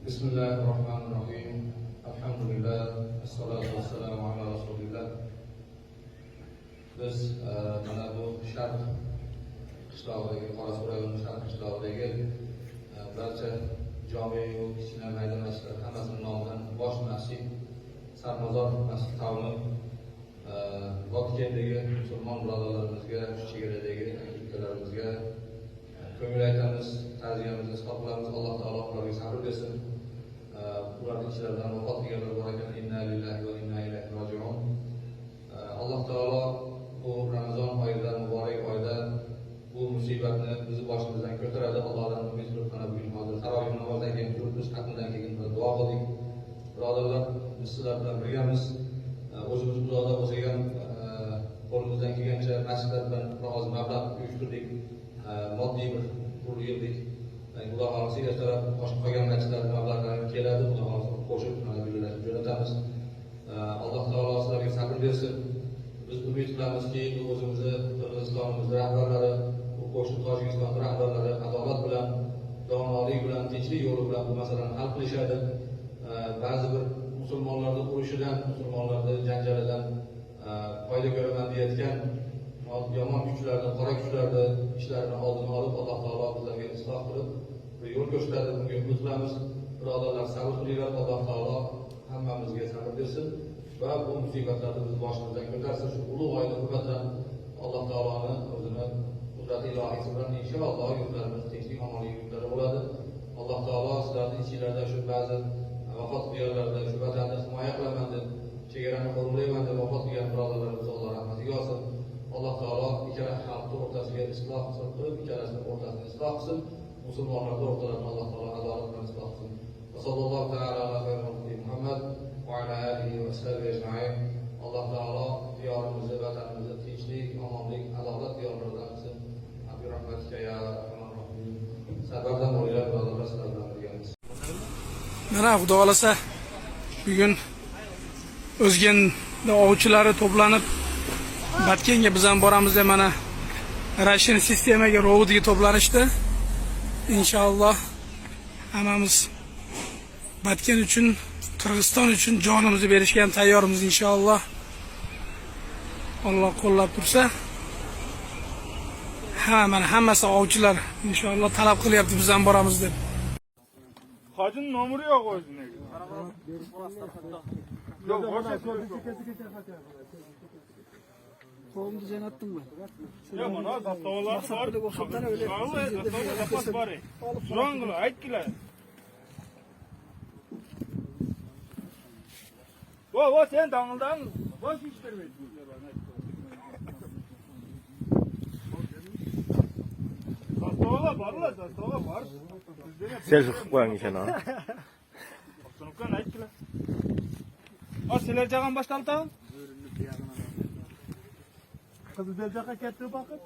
Bismillahirrahmanirrahim. Alhamdulillah. Assalatu wassalamu ala rasulillah. Biz mana bu Sharq qishlog'idagi, Qorasuroyning Sharq qishlog'idagi barcha jome-yu kichkina maydon masjidlar hammasining nomidan bosh masjid Sarmazor masjid tavni Batkendagi musulmon birodarlarimizga, chegaradagi ukalarimizga ko'ngil aytamiz, ta'ziyamizni izhor qilamiz. Alloh taolo ularga sabr bersin. Ularning ichlaridan vafot etganlar bor ekan. Inna lillahi va inna ilayhi roji'un. Alloh taolo bu Ramazon oyida, muborak oyida bu musibatni bizni boshimizdan ko'taradi. Allohdan umid qilib mana bugun hozir tarovih namozidan keyin turibmiz, xatmdan keyin duo qildik. Birodarlar, biz sizlar bilan birgamiz. O'zimiz uzoqda bo'lsak ham qo'limizdan kelgancha masjidlar bilan biroz mablag' uyushtirdik. Moddiy bir pul yig'dik. Xudo xohlasa ertalab qolgan masjidlar mablag'lari keladi. Xudo xohlasa qo'shib jo'natamiz. Alloh taolo sizlarga sabr bersin. Biz umid qilamizki, o'zimizni Qirg'izistonimiz rahbarlari, bu qo'shni Tojikiston rahbarlari adolat bilan, donolik bilan, tinchlik yo'li bilan bu masalani hal qilishadi. Ba'zi bir musulmonlarning urushidan, musulmonlarning janjalidan foyda ko'raman deyotgan yomon kuchlarni, qora kuchlarni ishlarini oldini olib, Alloh taolo bizlarga isloh qilib bir yo'l ko'rsatadi. Bunga umid qilamiz. Birodarlar, sabr qilinglar. Alloh taolo hammamizga sabr bersin va bu musibatlarni biz boshimizdan ko'tarsin. Shu ulug' oyda hurmatidan Alloh taoloni o'zini qudrati ilohiysi bilan inshaalloh yurtlarimiz tinchlik, omonlik yurtlari bo'ladi. Alloh taolo sizlarning ichinglarda shu ba'zi vafot qilganlarda shu vatanni himoya qilaman deb, chegarani qo'riqlayman deb vafot qilgan birodarlarimiz Alloh rahmatiga olsin. Alloh taolo ikkala xalqning o'rtasiga isloh qilib, ikkalasining o'rtasini isloh qilsin. Musulmonlarning o'rtalarini Alloh taolo adolat bilan isloh qilsin. Va sallallohu ta'ala ala xayril Muhammad va ala alihi va sahbihi ajma'in. Alloh taolo diyorimizni, vatanimizni tinchlik, omonlik, adolat diyorlaridan qilsin. Abi rahmatika ya arhamar rohim. Sabardan bo'linglar birodarlar, sizlar bilan birgamiz. Mana Xudo xolasa bugun O'zganda ovchilari to'planib Batkenga biz ham boramiz deb mana rashin sistemaga ro'yxatga to'planishdi. Inshaalloh hammamiz Batken uchun, Qirg'iziston uchun jonimizni berishga ham tayyormiz inshaalloh. Alloh qo'llab tursa, mana hammasi ovchilar inshaalloh talab qilyapti biz ham boramiz deb. Hacın nomuru yok o yüzden. Yok, Kovum düzen attın mı? ya bana zaftavalar var. Zaftavalar var. Surangıla, aytkiler. O sen dağıldan boş iş vermeyin. Zaftavalar var, zaftavalar var. Selfie koyun içine ha. Sınıfkan aytkiler. O seler cagan başladı tamam. Kızı Belcak'a getirip bakın.